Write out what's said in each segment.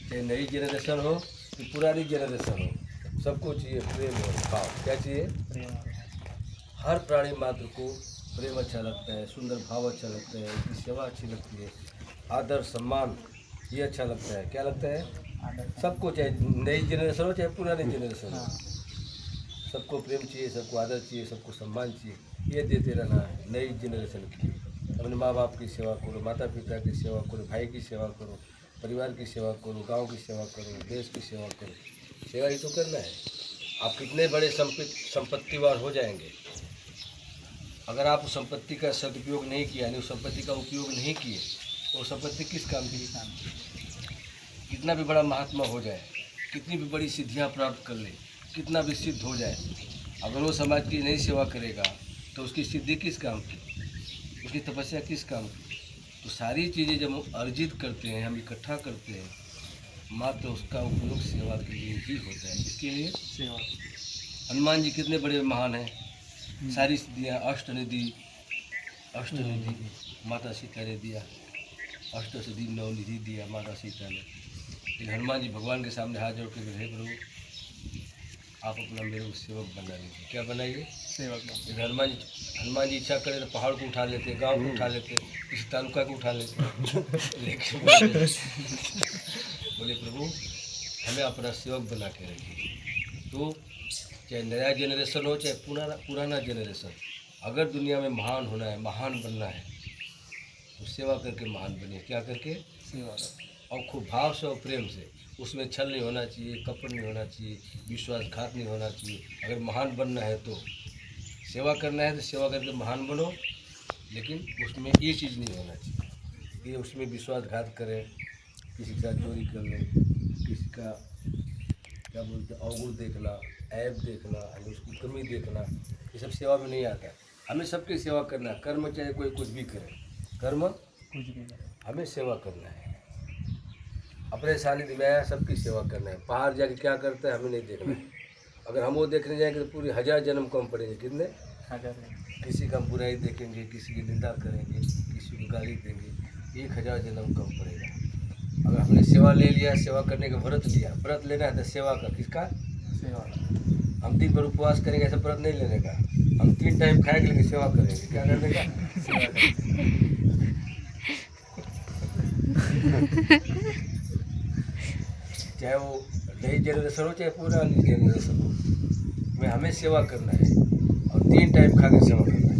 चाहे नई जनरेशन हो कि पुरानी जनरेशन हो, सबको चाहिए प्रेम और भाव। क्या चाहिए? हर प्राणी मात्र को प्रेम अच्छा लगता है, सुंदर भाव अच्छा लगता है, उसकी सेवा अच्छी लगती है, आदर सम्मान ये अच्छा लगता है। क्या लगता है? सबको, चाहे नई जनरेशन हो चाहे पुरानी जनरेशन हो, सबको प्रेम चाहिए, सबको आदर चाहिए, सबको सम्मान चाहिए। ये देते रहना है नई जनरेशन के लिए। अपने माँ बाप की सेवा करो, माता पिता की सेवा करो, भाई की सेवा करो, परिवार की सेवा करो, गांव की सेवा करो, देश की सेवा करो। सेवा ही तो करना है। आप कितने बड़े संपत्तिवान हो जाएंगे, अगर आप उस संपत्ति का सदुपयोग नहीं किया, यानी उस संपत्ति का उपयोग नहीं किए, वो संपत्ति किस काम की? कितना भी बड़ा महात्मा हो जाए, कितनी भी बड़ी सिद्धियां प्राप्त कर ले, कितना भी सिद्ध हो जाए, अगर वो समाज की नहीं सेवा करेगा तो उसकी सिद्धि किस काम की, उसकी तपस्या किस काम की? तो सारी चीज़ें जब हम अर्जित करते हैं, हम इकट्ठा करते हैं, मात्र उसका उपयोग सेवा के लिए ही होता है। इसके लिए सेवा। हनुमान जी कितने बड़े महान हैं, सारी सिद्धियाँ, अष्टनिधि माता सीता ने दिया, अष्टसिद्धि नवनिधि दिया माता सीता ने। लेकिन हनुमान जी भगवान के सामने हाथ जोड़ के हे प्रभु, आप अपना मेरे को सेवक बना लीजिए। क्या बनाइए? सेवक। लेकिन हनुमान जी इच्छा करें तो पहाड़ को उठा लेते, गांव को उठा लेते, किसी तालुका को उठा लेते। लेकिन बोले प्रभु हमें अपना सेवक बना के रखिए। तो चाहे नया जनरेशन हो चाहे पुराना जनरेशन, अगर दुनिया में महान होना है, महान बनना है, तो सेवा करके महान बनिए। क्या करके? सेवा। और खूब भाव से और प्रेम से। उसमें छल नहीं होना चाहिए, कपट नहीं होना चाहिए, विश्वासघात नहीं होना चाहिए। अगर महान बनना है तो सेवा करना है तो सेवा करके महान बनो, लेकिन उसमें ये चीज़ नहीं होना चाहिए कि उसमें विश्वासघात करें, किसी के साथ चोरी कर लें, किसी का क्या बोलते हैं अवगुण देखना, ऐब देखना, उसकी कमी देखना, ये सब सेवा में नहीं आता है। हमें सबकी सेवा करना है। कर्म चाहे कोई कुछ भी करे, कर्म कुछ भी करे, हमें सेवा करना है। अपने सानिध्य में आया, सबकी सेवा करना है। बाहर जाके क्या करता है हमें नहीं देखना है। अगर हम वो देखने जाएंगे तो पूरी 1000 जन्म कम पड़ेंगे। कितने? 1000। किसी का बुराई देखेंगे, किसी की निंदा करेंगे, किसी को गाली देंगे, 1000 जन्म कम पड़ेगा। अगर हमने सेवा ले लिया, सेवा करने का व्रत लिया, व्रत लेना है तो सेवा का, किसका? सेवा। हम 3 बार उपवास करेंगे, ऐसा व्रत नहीं लेने का। हम 3 टाइम खाएंगे लेकिन सेवा करेंगे। क्या करने का? सेवा करेंगे। चाहे वो नई जनरेशन हो चाहे पुरानी जनरेशन हो, में हमें सेवा करना है और 3 टाइम खा के सेवा करना है।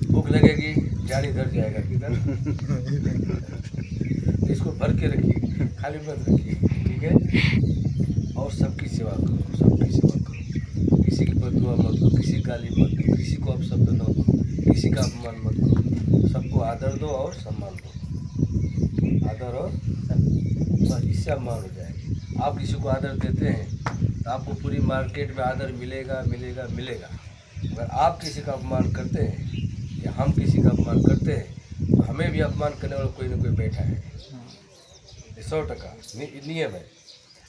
भूख लगेगी, जान इधर जाएगा किधर। तो इसको भर के रखिए, खाली मत रखिए, ठीक है? और सबकी सेवा करो, सबकी सेवा करो। किसी की बददुआ मत दो, किसी गाली मत दो, किसी को अपशब्द न करो, किसी का अपमान मत करो। सबको आदर दो और सम्मान दो। आदर और बस, इससे सम्मान हो जाएगा। आप किसी को आदर देते हैं तो आपको पूरी मार्केट में आदर मिलेगा मिलेगा मिलेगा। अगर आप किसी का अपमान करते हैं या हम किसी का अपमान करते हैं तो हमें भी अपमान करने वाला कोई ना कोई बैठा है। 100% नियम है।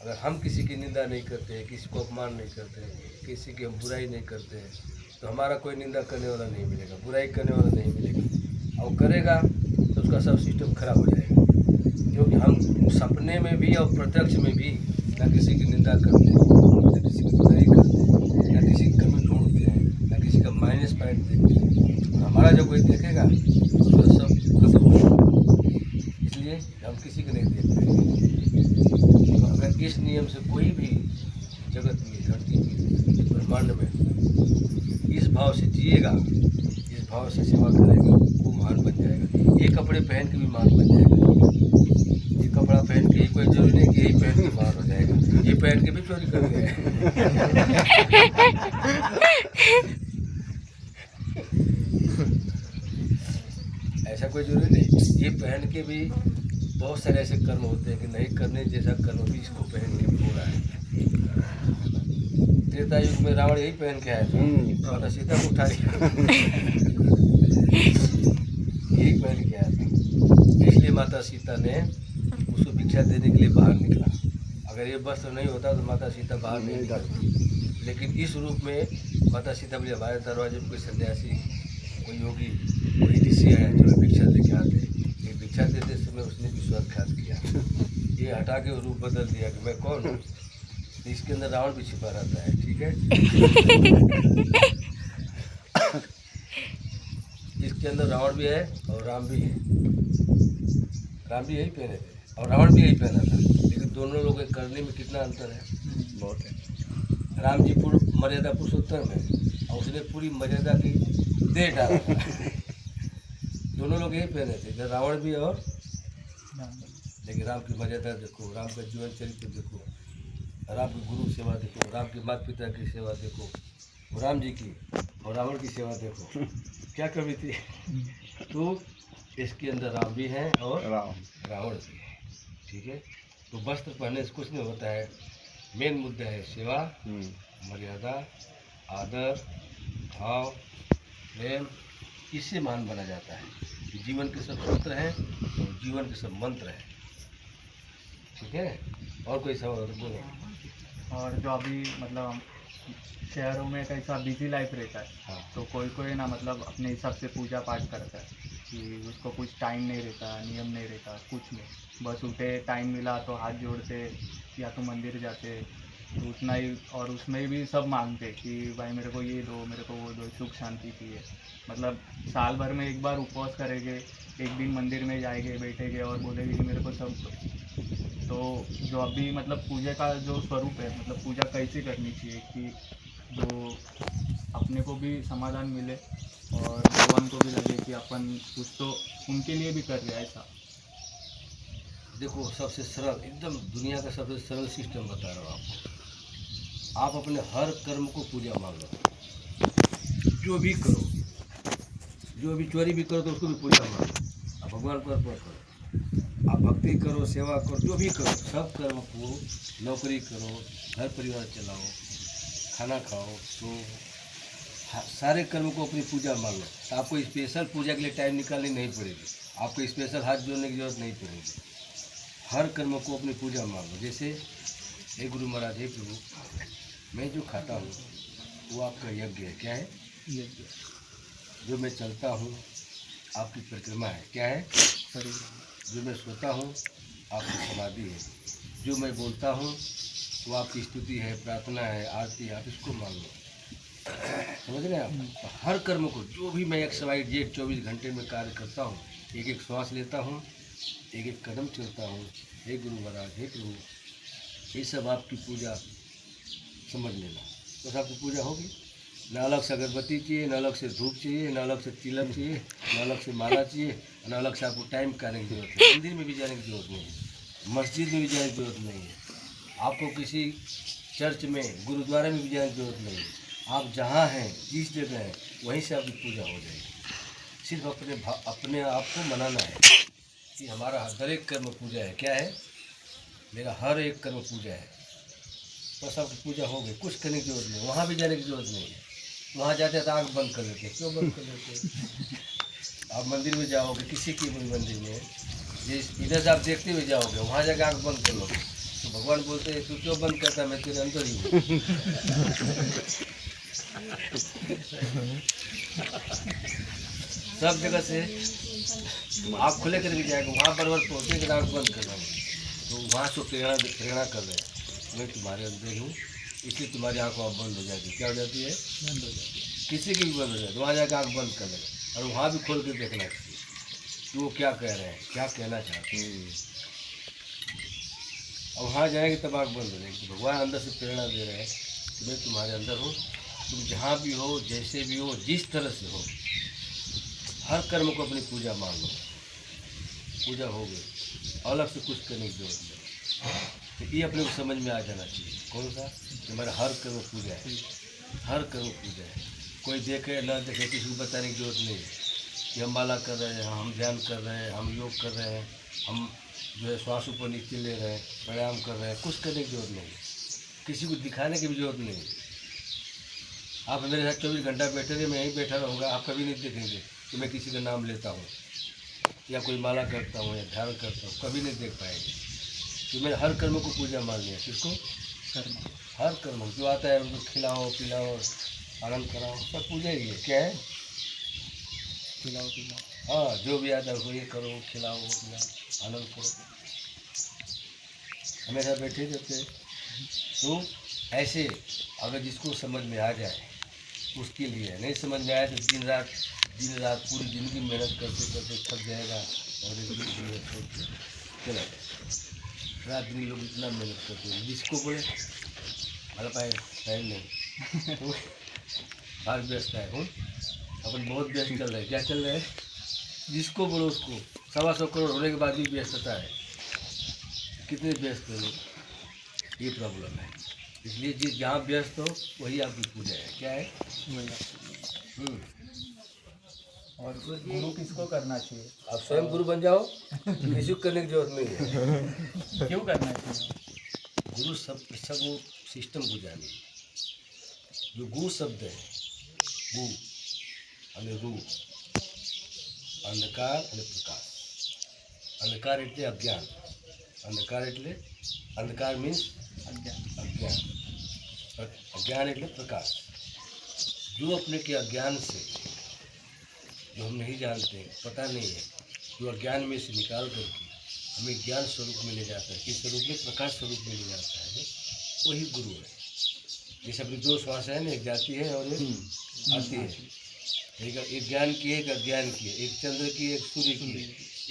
अगर हम किसी की निंदा नहीं करते, किसी को अपमान नहीं करते, किसी की हम बुराई नहीं करते तो हमारा कोई निंदा करने वाला नहीं मिलेगा, बुराई करने वाला नहीं मिलेगा। और करेगा तो उसका सब सिस्टम खराब हो जाएगा। क्योंकि हम सपने में भी और प्रत्यक्ष में भी ना किसी की निंदा करते हैं, ना किसी की बुराई करते हैं, ना किसी की कमी ढूंढते हैं, ना किसी का माइनस पॉइंट देखते हैं। हमारा जो कोई देखेगा तो सब खत्म हो जाएगा। इसलिए हम किसी को नहीं देखते हैं। तो अगर इस नियम से कोई भी जगत में, धरती में, ब्रह्मांड में इस भाव से जिएगा, इस भाव से सेवा करेगा, वो महान बन जाएगा। ये कपड़े पहन के भी महान बन जाएगा। ये कपड़ा पहन के, कोई जरूरी नहीं कि यही पहन के महान हो जाएगा। ये पहन के भी चोरी कर गए। ऐसा कोई जरूरी नहीं। ये पहन के भी बहुत सारे ऐसे कर्म होते हैं कि नहीं करने जैसा कर्म भी इसको पहन के हो रहा है। त्रेता युग में रावण यही पहन के आया था, माता सीता को उठा लिया, यही पहन के आया था। इसलिए माता सीता ने उसको भिक्षा देने के लिए बाहर निकला। अगर ये वस्त्र नहीं होता तो माता सीता बाहर नहीं निकलती। लेकिन इस रूप में माता सीता बोले हमारे दरवाजे में कोई सन्यासी, कोई योगी, कोई ऋषि है, चलो भिक्षा दे के आते। ये भिक्षा देते समय उसने विश्वासघात किया। ये ये हटा के रूप बदल दिया कि मैं कौन हूँ। तो इसके अंदर रावण भी छिपा रहता है, ठीक है। इसके अंदर रावण भी है और राम भी है। राम भी यही पहने थे और रावण भी यही पहना था, लेकिन दोनों लोगों के करने में कितना अंतर है, बहुत है। राम जी पूर्ण मर्यादा पुरुषोत्तम है और उसने पूरी मर्यादा की दे डाला था। दोनों लोग यही पहने थे, इधर रावण भी और लेकिन राम की मर्यादा देखो, राम का जीवन चरित्र देखो, राम की गुरु सेवा देखो, राम के माता पिता की सेवा देखो, राम जी की और रावण की सेवा देखो, क्या कमी थी। तो इसके अंदर राम भी है और रावण भी है, ठीक है। तो वस्त्र पहनने से कुछ नहीं होता है, मेन मुद्दा है सेवा, मर्यादा, आदर, भाव, प्रेम, इससे महान बना जाता है। कि जीवन के सब सूत्र हैं और जीवन के सब मंत्र हैं, ठीक है। और कोई सवाल तो बोलो। और जो अभी मतलब शहरों में कैसा बिजी लाइफ रहता है, हाँ। तो कोई ना मतलब अपने हिसाब से पूजा पाठ करता है कि उसको कुछ टाइम नहीं रहता, नियम नहीं रहता, कुछ नहीं, बस उठे टाइम मिला तो हाथ जोड़ते या तो मंदिर जाते, तो उतना ही। और उसमें भी सब मांगते कि भाई मेरे को ये दो, मेरे को वो दो, सुख शांति चाहिए। मतलब साल भर में एक बार उपवास करेंगे, एक दिन मंदिर में जाएंगे, बैठेंगे और बोलेंगे कि मेरे को सब दो। तो जो अभी मतलब पूजा का जो स्वरूप है, मतलब पूजा कैसे करनी चाहिए कि जो अपने को भी समाधान मिले और भगवान को भी लगे कि अपन कुछ तो उनके लिए भी कर रहे हैं ऐसा। देखो, सबसे सरल, एकदम दुनिया का सबसे सरल सिस्टम बता रहा हूँ आपको। आप अपने हर कर्म को पूजा मान लो, जो भी करो, जो भी चोरी भी करो तो उसको भी पूजा मान लो, आप भगवान को अर्पण करो। आप भक्ति करो, सेवा करो, जो भी करो, सब कर्म को, नौकरी करो, घर परिवार चलाओ, खाना खाओ, तो सारे कर्म को अपनी पूजा मान लो। तो आपको स्पेशल पूजा के लिए टाइम निकालनी नहीं पड़ेगी, आपको स्पेशल हाथ जोड़ने की जरूरत नहीं पड़ेगी। हर कर्म को अपनी पूजा मान लो। जैसे हे गुरु महाराज, हे प्रभु, मैं जो खाता हूँ वो आपका यज्ञ है, क्या है? यज्ञ। जो मैं चलता हूँ आपकी परिक्रमा है, क्या है? जो मैं सोता हूँ आपकी समाधि है, जो मैं बोलता हूँ वो आपकी स्तुति है, प्रार्थना है, आरती है, आप इसको मान लो। समझ रहे हैं आप? तो हर कर्म को, जो भी मैं XYZ 24 घंटे में कार्य करता हूँ, एक एक श्वास लेता हूँ, एक एक कदम चलता हूँ, हे गुरु महाराज, हे प्रभु, ये सब आपकी पूजा समझ लेना। बस आपकी पूजा होगी। ना अलग से अगरबत्ती चाहिए, ना अलग से धूप चाहिए, ना अलग से तिलक चाहिए, ना अलग से माला चाहिए, ना अलग से आपको टाइम करने की जरूरत है। मंदिर में भी जाने की जरूरत नहीं है, मस्जिद में भी जाने की जरूरत नहीं है, आपको किसी चर्च में, गुरुद्वारे में भी जाने की जरूरत नहीं है। आप जहाँ हैं, जिस जगह हैं, वहीं से आपकी पूजा हो जाएगी। सिर्फ अपने आप को मनाना है कि हमारा हर एक कर्म पूजा है, क्या है? मेरा हर एक कर्म पूजा है। बस आपकी पूजा हो गई, कुछ करने की जरूरत नहीं, वहाँ भी जाने की जरूरत नहीं है। वहाँ जाते हैं तो आँख बंद कर लेते हैं, क्यों बंद कर लेते हैं? आप मंदिर में जाओगे, किसी की भी मंदिर में, ये इधर से आप देखते हुए जाओगे, वहाँ जाके आँख बंद कर लोगे तो भगवान बोलते हैं तू क्यों बंद करता है, मैं तेरे अंदर ही हूँ। सब जगह से आप खुले करके जाएगा, वहाँ बराबर पहुँचे कि आँख बंद कर रहे हैं, तो वहाँ से प्रेरणा कर रहे हैं, मैं तुम्हारे अंदर हूँ, इसलिए तुम्हारी आँख वहाँ बंद हो जाती है। क्या हो जाती है? बंद हो जाती है। किसी की भी बंद हो जाती है, वहाँ जाकर आँख बंद कर लें और वहाँ भी खोल के देखना चाहिए कि वो क्या कह रहे हैं, क्या कहना चाहते हैं। और वहाँ जाएंगे तब आँख बंद हो जाएगी। भगवान अंदर से प्रेरणा दे रहे हैं कि मैं तुम्हारे अंदर हूँ, तुम जहाँ भी हो, जैसे भी हो, जिस तरह से हो, हर कर्म को अपनी पूजा मान लो। पूजा हो गई, अलग से कुछ करने की जरूरत नहीं। तो ये अपने को समझ में आ जाना चाहिए। कौन सा? कि हमारा हर कर्म पूजा है, हर कर्म पूजा है। कोई देखे ना देखे, किसी को बताने की जरूरत नहीं है कि हम माला कर रहे हैं, हम ध्यान कर रहे हैं, हम योग कर रहे हैं, हम जो है श्वास ऊपर नीचे ले रहे हैं, प्राणायाम कर रहे हैं, कुछ करने की जरूरत नहीं है। किसी को दिखाने की भी जरूरत नहीं है। आप मेरे साथ 24 घंटा बैठे रहे, मैं यहीं बैठा रहूँगा, आप कभी नहीं देखेंगे कि मैं किसी का नाम लेता हूँ या कोई माला करता हूँ या ध्यान करता हूँ, कभी नहीं देख पाएंगे। कि मैंने हर कर्म को पूजा मान लिया। किसको? कर्म। हर कर्म जो आता है उनको खिलाओ, पिलाओ, आनंद कराओ, सब पूजा ही है। क्या है? खिलाओ पिलाओ। हाँ, जो भी आता है उसको ये करो, खिलाओ, पिलाओ, आनंद करो। हमेशा बैठे रहते हैं। तो ऐसे अगर जिसको समझ में आ जाए उसके लिए, नहीं समझ में आए तो दिन रात पूरी ज़िंदगी मेहनत करते करते थक जाएगा और एक दिन में छोड़ के चला जाएगा। रात दिन लोग इतना मेहनत करते हैं, जिसको बोले हमारे पास टाइम नहीं तो बाहर व्यस्त है। अपन बहुत व्यस्त चल रहे हैं, क्या चल रहा है, जिसको बोलो उसको 125 करोड़ होने के बाद भी व्यस्तता है। कितने व्यस्त हैं लोग, ये प्रॉब्लम है। इसलिए जिस जहाँ व्यस्त हो वही आपकी पूजा है। क्या है? हम्म। और गुरु किसको करना चाहिए? आप स्वयं गुरु बन जाओ, किसी को करने की जरूरत नहीं है। क्यों करना चाहिए? गुरु सब वो सिस्टम को जाने। जो गु शब्द है, गु અને रू, अंधकार અને प्रकाश। अंधकार એટલે अज्ञान, अंधकार એટલે अंधकार मीन्स अज्ञान, अज्ञान એટલે प्रकाश। जो अपने के अज्ञान से, जो हम नहीं जानते, पता नहीं है, जो अज्ञान में से निकाल करके हमें ज्ञान स्वरूप में ले जाता है, किस स्वरूप में? प्रकाश स्वरूप में ले जाता है, वही गुरु है। जैसे अपनी दो श्वास है ना, एक जाती है और एक आती है। एक ज्ञान की है, एक अज्ञान की है, एक चंद्र की, एक सूर्य की है,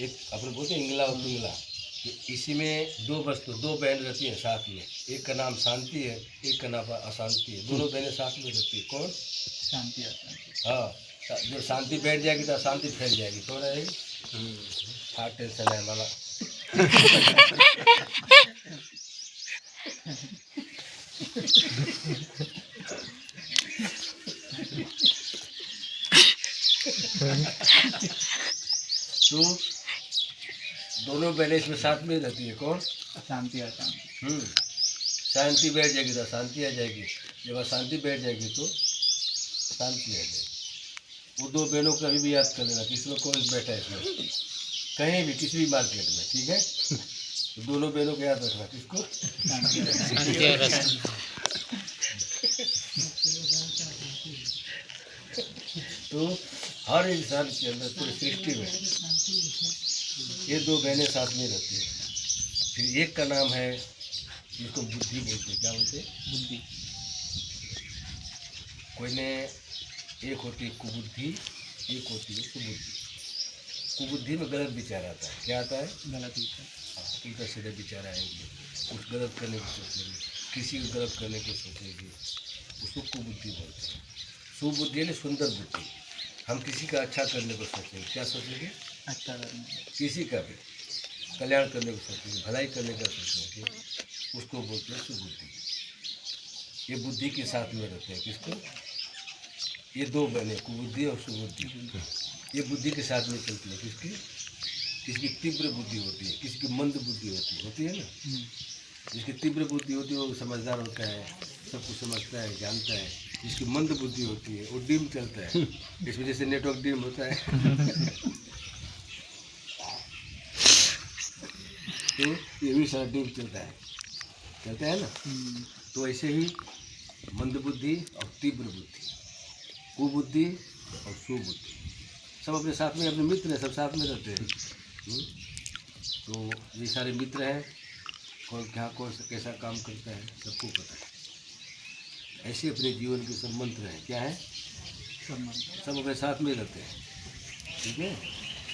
एक अपने बोलते हैं इंगला और पिंगला। तो इसी में दो वस्तु, दो बहन रहती हैं साथ में, एक का नाम शांति है, एक का नाम अशांति है। दोनों बहनें साथ में रहती है। कौन? शांति अशांति। हाँ, जो शांति बैठ जाएगी तो अशांति फैल जाएगी। कौन रहेगी? हाँ, टेंशन है हमारा। तो दोनों बहनें इसमें साथ में रहती है। कौन? शांति अशांति। शांति बैठ जाएगी तो शांति आ जाएगी, जब अशांति बैठ जाएगी तो शांति आ जाएगी। वो दो बहनों को कभी भी याद कर लेना, किसी में कौन बैठा है इसमें, कहीं भी किसी भी मार्केट में, ठीक है? तो दोनों बहनों को याद रखना। किसको? तो हर इंसान के अंदर, पूरी सृष्टि में ये दो बहनें साथ में रहती है। फिर एक का नाम है, जिसको बुद्धि बोलते हैं। क्या बोलते हैं? बुद्धि। कोई ने, एक होती है कुबुद्धि, एक होती है सुबुद्धि। कुबुद्धि में गलत विचार आता है। क्या आता है? गलत विचार। हाँ, उल्टा सीधे विचार आएंगे, कुछ गलत करने की सोचेंगे, किसी को गलत करने की सोचेंगे, उसको कुबुद्धि बोलते हैं। सुबुद्धि यानी सुंदर बुद्धि, हम किसी का अच्छा करने को सोचेंगे। क्या सोचेंगे? अच्छा करना। किसी का भी कल्याण करने को सोचेंगे, भलाई करने का सोचेंगे, उसको बोलते हैं सुबुद्धि। ये बुद्धि के साथ में रहते हैं। किसको? ये दो बने, कुबुद्धि और सुबुद्धि, ये बुद्धि के साथ में चलती है। किसकी? किसी की तीव्र बुद्धि होती है, किसी की मंद बुद्धि होती है ना। जिसकी तीव्र बुद्धि होती है वो समझदार होता है, सब कुछ समझता है, जानता है। जिसकी मंद बुद्धि होती है वो डिम चलता है, इस वजह से नेटवर्क डिम होता है। तो ये भी सारा डिम चलता है ना। तो ऐसे ही मंद बुद्धि और तीव्र बुद्धि, कुबुद्धि और सुबुद्धि, सब अपने साथ में, अपने मित्र हैं, सब साथ में रहते हैं। तो ये सारे मित्र हैं, कौन क्या कौन सा कैसा काम करता है सबको पता है। ऐसे अपने जीवन के सब मंत्र हैं। क्या है? सब अपने साथ में रहते हैं, ठीक है?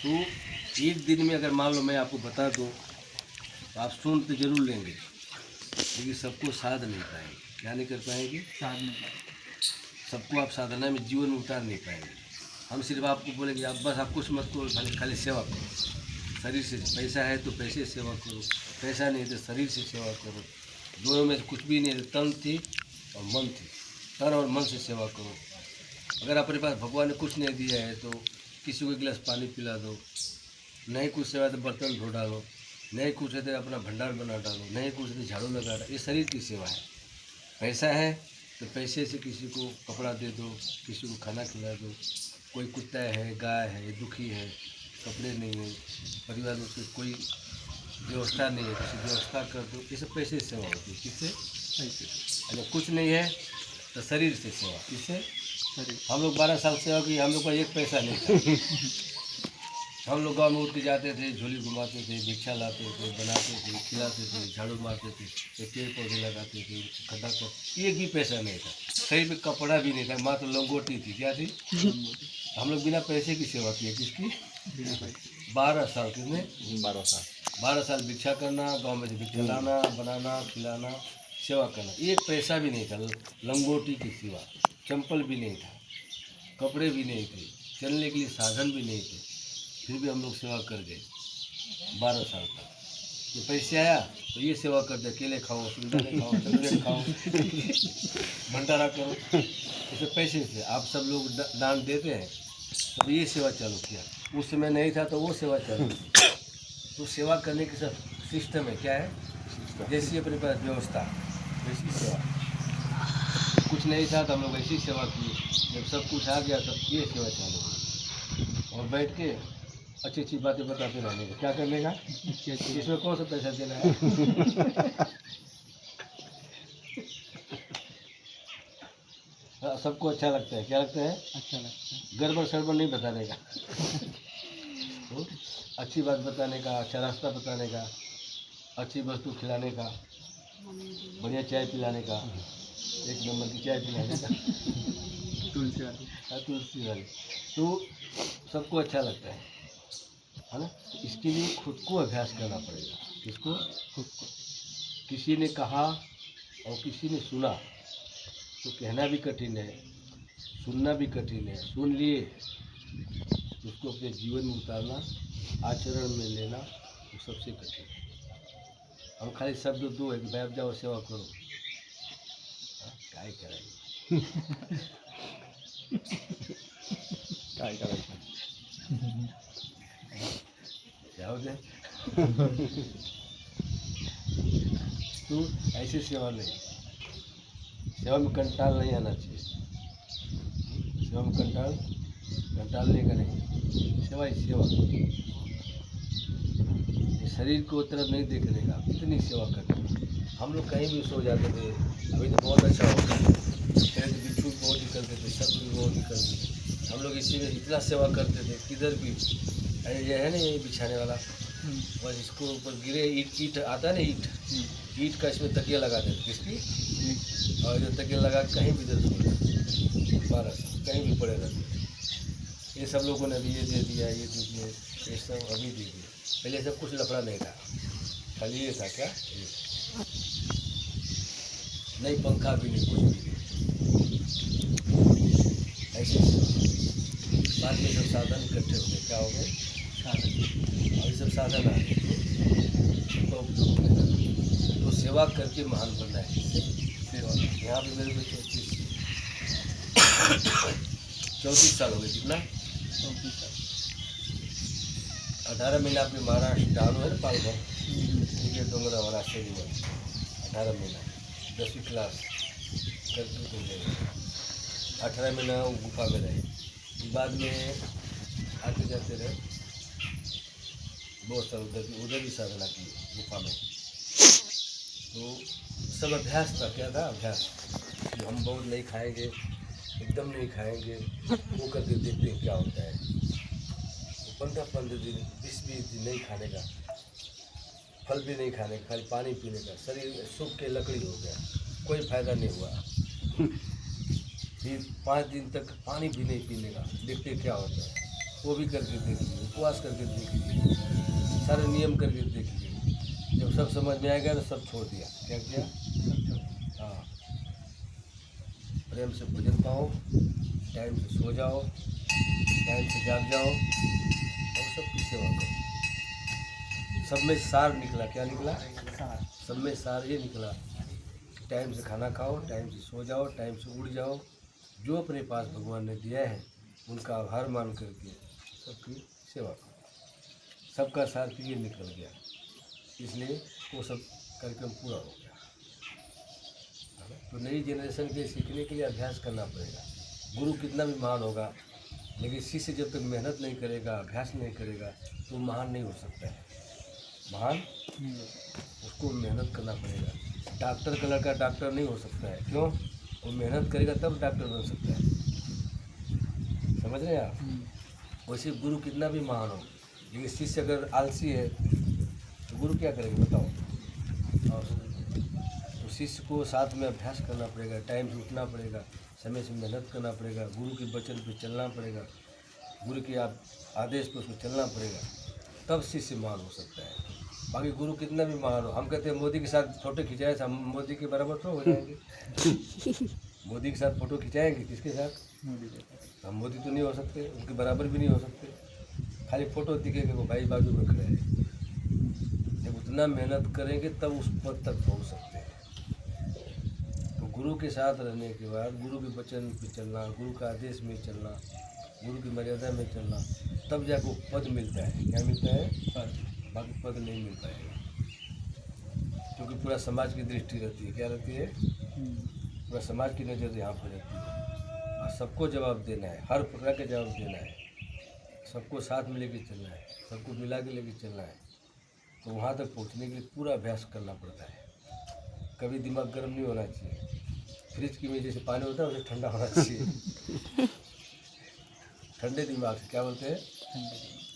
तो एक दिन में अगर मान लो मैं आपको बता दूँ तो आप सुन तो जरूर लेंगे, लेकिन सबको साध नहीं पाएंगे। क्या नहीं कर पाएंगे? साध नहीं। सबको आप साधना में, जीवन में उतार नहीं पाएंगे। हम सिर्फ आपको बोलेंगे आप बस, आप कुछ मत करो, खाली सेवा करो। शरीर से, पैसा है तो पैसे से सेवा करो, पैसा नहीं तो शरीर से सेवा करो। दोनों में कुछ भी नहीं है, तन थी और मन थी, तन और मन से सेवा करो। अगर अपने पास भगवान ने कुछ नहीं दिया है तो किसी को एक गिलास पानी पिला दो, नहीं कुछ सेवा तो बर्तन धो डालो, नहीं कुछ है तो अपना भंडार बना डालो, नहीं कुछ है तो झाड़ू लगा डालो। ये शरीर की सेवा है। पैसा है तो पैसे से किसी को कपड़ा दे दो, किसी को खाना खिला दो। कोई कुत्ता है, गाय है, दुखी है, कपड़े नहीं है, परिवार में कोई व्यवस्था नहीं है, किसी व्यवस्था कर दो। ये सब पैसे से सेवा होती है। किससे? पैसे से। अगर कुछ नहीं है तो शरीर से सेवा। किससे? शरीर। हम लोग 12 साल सेवा की, हम लोग का एक पैसा नहीं था। हम लोग गाँव में उठ के जाते थे, झोली घुमाते थे, भिक्षा लाते थे, बनाते थे, खिलाते थे, झाड़ू मारते थे, फिर पेड़ पौधे लगाते थे, खड्डा कर एक भी पैसा नहीं था, सही में कपड़ा भी नहीं था, मात्र लंगोटी थी। क्या थी? हम लोग बिना पैसे की सेवा किए। किसकी? 12 साल। कितने? 12 साल भिक्षा करना, गांव में से भिक्षा लाना, बनाना, खिलाना, सेवा करना, एक पैसा भी नहीं था, लंगोटी की सिवा। चंपल भी नहीं था, कपड़े भी नहीं थे, चलने के लिए साधन भी नहीं थे, फिर भी हम लोग सेवा कर गए 12 साल तक। ये पैसे आया तो ये सेवा कर दे, केले खाओ, सिंगदाने खाओ, चॉकलेट खाओ, भंडारा करो, इससे पैसे से आप सब लोग दान देते हैं, तो ये सेवा चालू किया। उस समय नहीं था तो वो सेवा चालू की। तो सेवा करने की सब सिस्टम है। क्या है? जैसी अपने पास व्यवस्था वैसी सेवा। कुछ नहीं था तो हम लोग ऐसी सेवा की, जब सब कुछ आ गया तब ये सेवा चालू की। और बैठ के अच्छी अच्छी बातें बताते रहने का। क्या करने का? इसमें कौन सा पैसा देना है? हाँ, सबको अच्छा लगता है। क्या लगता है? अच्छा लगता है। गड़बड़ सड़बड़ नहीं बताने का। अच्छी बात बताने का, अच्छा रास्ता बताने का, अच्छी वस्तु खिलाने का, बढ़िया चाय पिलाने का, एक नंबर की चाय पिलाने का। तुलसी वाली। हाँ, तुलसी वाली। तो सबको अच्छा लगता है ना? तो इसके लिए खुद को अभ्यास करना पड़ेगा। किसको? खुद को। किसी ने कहा और किसी ने सुना तो कहना भी कठिन है, सुनना भी कठिन है। सुन लिए तो उसको अपने जीवन में उतारना, आचरण में लेना, वो सबसे कठिन है। हम खाली शब्द दो है कि बैठ जाओ सेवा करो, काय करेंगे? काय करायचं? जाओ दे। तो ऐसी सेवा नहीं, सेवा में कंटाल नहीं आना चाहिए। सेवा में कंटालने का नहीं, सेवा ही सेवा। ये शरीर को तरफ नहीं देखने का, इतनी सेवा करनी। हम लोग कहीं भी सो जाते थे, अभी तो बहुत अच्छा हो गया, पहले तो बिच्छू बहुत निकलते थे, शत्रु भी बहुत निकलते थे। हम लोग इसी में इतना सेवा करते थे, किधर भी अरे ये है ना ये बिछाने वाला, बस इसको ऊपर गिरे, ईट आता है ना, ईट का इसमें तकिया लगा देते। किसकी? और जो तकिया लगा कहीं भी दे दो, 12 कहीं भी पड़े रहते। ये सब लोगों ने भी ये दे दिया, ये दे दिया, ये सब अभी दे दिया। पहले सब कुछ लफड़ा नहीं था, खाली ये था। क्या? ये नहीं, पंखा भी नहीं, कुछ भी नहीं। ऐसे बाद में सब साधन इकट्ठे हो गए। क्या हो गए? साधन। और ये सब साधन आ गए तो उपयोग होने लगा। तो सेवा करके महान बनना है। सेवा। यहाँ पे मेरे को 34 साल हो गए। कितना? 34 साल। 18 महीना अपने महाराष्ट्र डालू है ना, पालघर, ठीक है, डोंगरा वाला शरीर में 18 महीना 10वीं क्लास करके तुम गए। 18 महीना वो गुफा में रहे, बाद में आते जाते रहे, बहुत साल उधर भी साधना की गुफा में। तो सब अभ्यास था। क्या था? अभ्यास कि हम बहुत नहीं खाएंगे, एकदम नहीं खाएंगे, वो करके देखते हैं क्या होता है। 15 दिन, 20 दिन नहीं खाने का, फल भी नहीं खाने का, खाली पानी पीने का, शरीर सूख के लकड़ी हो गया, कोई फायदा नहीं हुआ। फिर 5 दिन तक पानी भी नहीं पीने का, देखते क्या होता है। वो भी करके देख लीजिए, उपवास करके देख लीजिए, सारे नियम करके देख लीजिए। जब सब समझ में आ गया तो सब छोड़ दिया। क्या किया? हाँ, प्रेम से भोजन पाओ, टाइम से सो जाओ, टाइम से जाग जाओ और सबकी सेवा करो। सब में सार निकला। क्या निकला? सब में सार ये निकला, टाइम से खाना खाओ, टाइम से सो जाओ, टाइम से उठ जाओ, जो अपने पास भगवान ने दिया है उनका आभार मान करके सबकी सेवा करो। सबका सार फिर ये निकल गया, इसलिए वो सब कार्यक्रम पूरा हो गया। तो नई जनरेशन के सीखने के लिए अभ्यास करना पड़ेगा। गुरु कितना भी महान होगा, लेकिन शिष्य जब तक मेहनत नहीं करेगा, अभ्यास नहीं करेगा, तो महान नहीं हो सकता है। महान उसको मेहनत करना पड़ेगा। डॉक्टर का लड़का डॉक्टर नहीं हो सकता है। क्यों? वो मेहनत करेगा तब डॉक्टर बन सकता है। समझ रहे हैं आप? वैसे गुरु कितना भी महान हो, लेकिन शिष्य अगर आलसी है तो गुरु क्या करेंगे बताओ। और तो शिष्य को साथ में अभ्यास करना पड़ेगा, टाइम से उठना पड़ेगा, समय से मेहनत करना पड़ेगा, गुरु के वचन पे चलना पड़ेगा, गुरु के आप आदेश पे उसको चलना पड़ेगा, तब शिष्य महान हो सकता है। बाकी गुरु कितना भी महान हो, हम कहते हैं मोदी के साथ फोटो खिंचाए हम मोदी के बराबर तो हो जाएंगे। मोदी के साथ फोटो खिंचाएंगे किसके साथ? मोदी के साथ। हम मोदी तो नहीं हो सकते, उनके बराबर भी नहीं हो सकते। खाली फोटो दिखेगा वो भाई बाजू में खड़े हैं। जब उतना मेहनत करेंगे तब उस पद तक पहुंच सकते हैं। तो गुरु के साथ रहने के बाद गुरु के वचन पे चलना, गुरु का आदेश में चलना, गुरु की मर्यादा में चलना, तब जाकर पद मिलता है। क्या मिलता है? बाकी पद नहीं मिल पाएगा, क्योंकि पूरा समाज की दृष्टि रहती है। क्या रहती है? पूरा समाज की नज़र यहाँ पर रहती है और सबको जवाब देना है, हर प्रकार का जवाब देना है, सबको साथ में लेके चलना है, सबको मिला के लेके चलना है। तो वहाँ तक पहुँचने के लिए पूरा अभ्यास करना पड़ता है। कभी दिमाग गर्म नहीं होना चाहिए। फ्रिज की में जैसे पानी होता है वैसे ठंडा होना चाहिए। ठंडे दिमाग से, क्या बोलते हैं,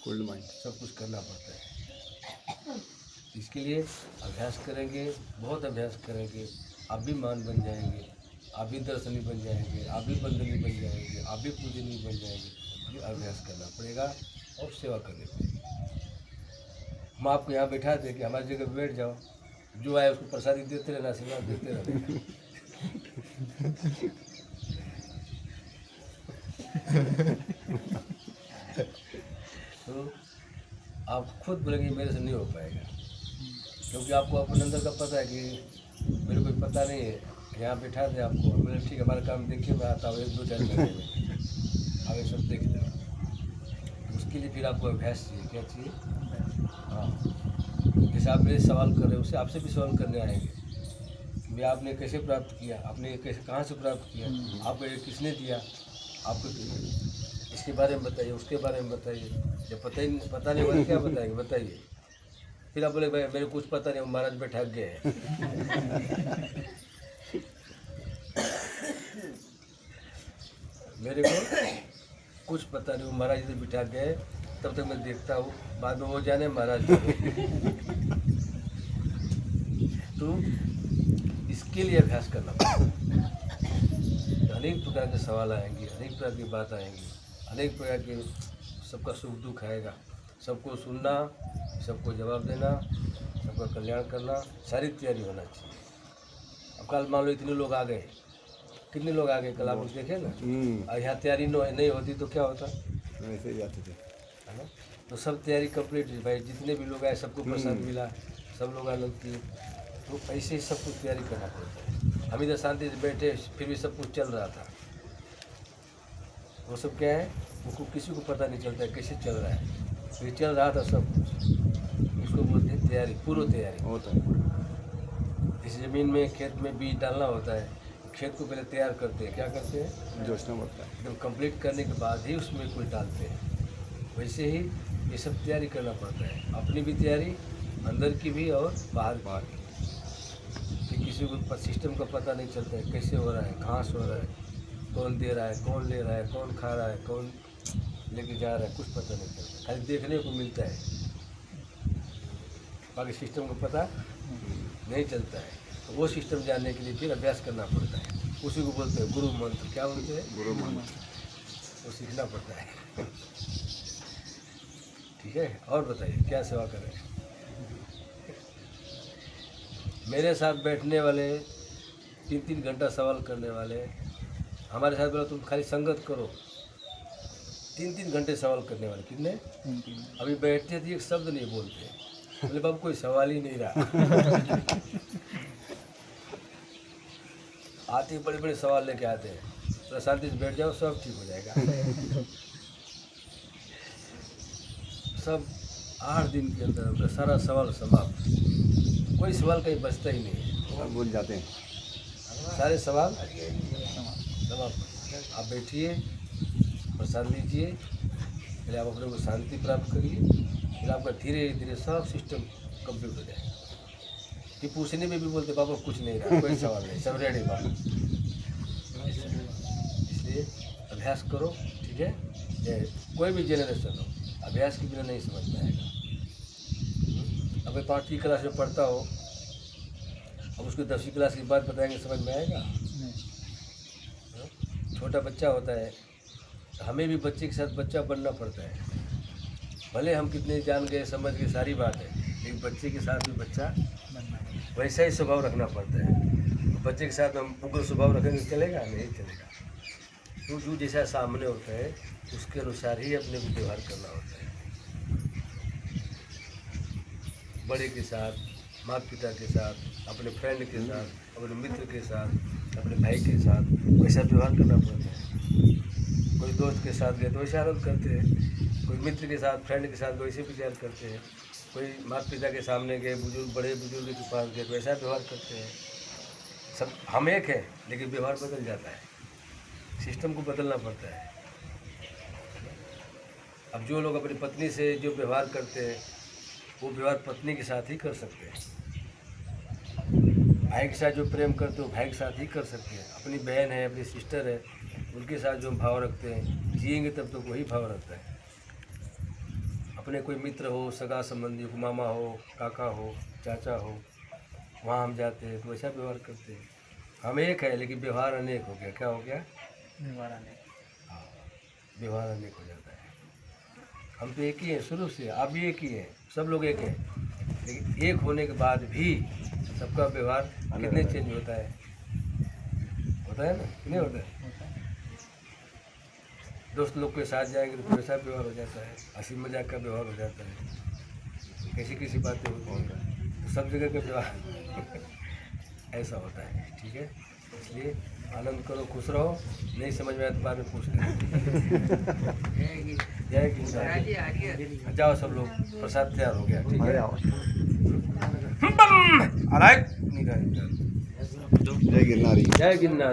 कोल्ड माइंड, सब कुछ करना पड़ता है। इसके लिए अभ्यास करेंगे, बहुत अभ्यास करेंगे, आप भी मान बन जाएंगे, आप भी दर्शनी बन जाएंगे, आप भी बंदनी बन जाएंगे, आप भी पूजनीय बन जाएंगे। ये अभ्यास करना पड़ेगा और सेवा करनी पड़ेगी। हम आपको यहाँ बैठा दे कि हमारी जगह बैठ जाओ, जो आए उसको प्रसादी देते रहना, आशीर्वाद देते रहना। तो आप खुद बोलेंगे मेरे से नहीं हो पाएगा, क्योंकि आपको अपने अंदर का पता है कि मेरे को पता नहीं है, यहाँ बैठा दे आपको, बोले ठीक है हमारा काम देखिए, मैं आता हूँ 1-2-4 महीने में, आगे सब देख लो। उसके लिए फिर आपको अभ्यास चाहिए। क्या चाहिए? हाँ, जैसे आप मेरे सवाल कर रहे हो, उससे आपसे भी सवाल करने आएंगे कि भाई आपने कैसे प्राप्त किया, आपने कैसे कहाँ से प्राप्त किया, आपको ये किसने दिया, आपको इसके बारे में बताइए, उसके बारे में बताइए। जब पता नहीं होगा क्या बताएंगे, बताइए। फिर आप बोले भाई मेरे कुछ पता नहीं, महाराज में ठग गए हैं। मेरे को कुछ पता नहीं, महाराज इधर बिठा गए, तब तक मैं देखता हूँ, बाद में वो जाने महाराज जाने। तो इसके लिए अभ्यास करना पड़ेगा। अनेक प्रकार के सवाल आएंगे, अनेक प्रकार की बात आएंगी, अनेक प्रकार के सबका सुख दुख आएगा, सबको सुनना, सबको जवाब देना, सबका कल्याण करना, सारी तैयारी होना चाहिए। अब कल मान लो इतने लोग आ गए, कितने लोग आ गए कल आप देखे ना, और यहाँ तैयारी नहीं होती तो क्या होता, ऐसे ही जाते थे, है ना। तो सब तैयारी कंप्लीट है भाई, जितने भी लोग आए सबको प्रसाद मिला, सब लोग आनंद किए। तो ऐसे ही सब कुछ तैयारी करना पड़ता है। हम इधर शांति से बैठे, फिर भी सब कुछ चल रहा था। वो सब क्या है, उसको किसी को पता नहीं चलता है कैसे चल रहा है, ये चल रहा था सब कुछ। उसको बोलते हैं तैयारी, पूर्व तैयारी होता है। इस ज़मीन में, खेत में बीज डालना होता है, खेत को पहले तैयार करते हैं। क्या करते हैं? जोशना पड़ता है। एकदम कंप्लीट करने के बाद ही उसमें कुछ डालते हैं। वैसे ही ये सब तैयारी करना पड़ता है, अपनी भी तैयारी, अंदर की भी और बाहर की। कि किसी को सिस्टम का पता नहीं चलता है, कैसे हो रहा है, कहाँ से हो रहा है, कौन दे रहा है, कौन ले रहा है, कौन खा रहा है, कौन लेके जा रहा है, कुछ पता नहीं चलता, खाली देखने को मिलता है, बाकी सिस्टम को पता नहीं चलता है। तो वो सिस्टम जानने के लिए फिर अभ्यास करना पड़ता है। उसी को बोलते हैं गुरु मंत्र। क्या बोलते हैं? गुरु मंत्र। वो सीखना पड़ता है। ठीक है, और बताइए क्या सेवा करें। मेरे साथ बैठने वाले 3-3 घंटा सवाल करने वाले, हमारे साथ बोला तुम खाली संगत करो, 3-3 घंटे सवाल करने वाले कितने? अभी बैठते थे एक शब्द नहीं बोलते, बोले बाबू कोई सवाल ही नहीं रहा। आते ही बड़े बड़े सवाल लेके आते हैं, तो शांति से बैठ जाओ, सब ठीक हो जाएगा। सब 8 दिन के अंदर उनका सारा सवाल समाप्त, कोई सवाल कहीं बचता ही नहीं है, सब भूल जाते हैं। सारे सवाल समाप्त। आप बैठिए, प्रसाद लीजिए, पहले आप अपने को शांति प्राप्त करिए, फिर आपका धीरे धीरे सब सिस्टम कंप्लीट हो जाएगा। कि पूछने में भी बोलते बाबा कुछ नहीं रहा, कोई सवाल नहीं, सब रेडी बाबा। इसलिए अभ्यास करो, ठीक है। कोई भी जनरेशन हो, अभ्यास के बिना नहीं समझ में आएगा। अब 5वीं क्लास में पढ़ता हो, अब उसको 10वीं क्लास की बात बताएंगे, समझ में आएगा? छोटा बच्चा होता है, हमें भी बच्चे के साथ बच्चा बनना पड़ता है। भले हम कितने जान गए, समझ गए, सारी बात है, लेकिन बच्चे के साथ भी बच्चा वैसा ही स्वभाव रखना पड़ता है। तो बच्चे के साथ हम उग्र स्वभाव रखेंगे, चलेगा? नहीं चलेगा। तो जो जैसा सामने होता है उसके अनुसार ही अपने को व्यवहार करना होता है। बड़े के साथ, माता पिता के साथ, अपने फ्रेंड के साथ, अपने मित्र के साथ, अपने भाई के साथ वैसा व्यवहार करना पड़ता है। कोई दोस्त के साथ गए तो वैसे आदत करते हैं, कोई मित्र के साथ, फ्रेंड के साथ वैसे विचार करते हैं, कोई माता पिता के सामने गए, बड़े बुजुर्ग के पास गए तो वैसा व्यवहार करते हैं। सब हम एक है, लेकिन व्यवहार बदल जाता है, सिस्टम को बदलना पड़ता है। अब जो लोग अपनी पत्नी से जो व्यवहार करते हैं वो व्यवहार पत्नी के साथ ही कर सकते हैं। भाई के साथ जो प्रेम करते हो भाई के साथ ही कर सकते हैं। अपनी बहन है, अपनी सिस्टर है, उनके साथ जो भाव रखते हैं, जिएंगे तब तो वही भाव रखता है। अपने कोई मित्र हो, सगा संबंधी हो, मामा हो, काका हो, चाचा हो, वहाँ हम जाते हैं तो वैसा व्यवहार करते हैं। हम एक है लेकिन व्यवहार अनेक हो गया। क्या हो गया? हाँ, व्यवहार अनेक हो जाता है। हम तो एक ही हैं शुरू से, आप भी एक ही हैं, सब लोग एक हैं, लेकिन एक होने के बाद भी सबका व्यवहार कितने चेंज होता है? होता है ना, नहीं होता है? दोस्त लोग के साथ जाएंगे तो वैसा व्यवहार हो जाता है, हंसी मजाक का व्यवहार हो जाता है, कैसी कैसी बातें होती हैं, तो सब जगह का व्यवहार ऐसा होता है। ठीक है, इसलिए आनंद करो, खुश रहो। नहीं समझ में आया तो बाद में पूछ लेना। जय गिरनारी। जाओ सब लोग, प्रसाद तैयार हो गया। ठीक है, जय गिरनारी। जय गिरनारी।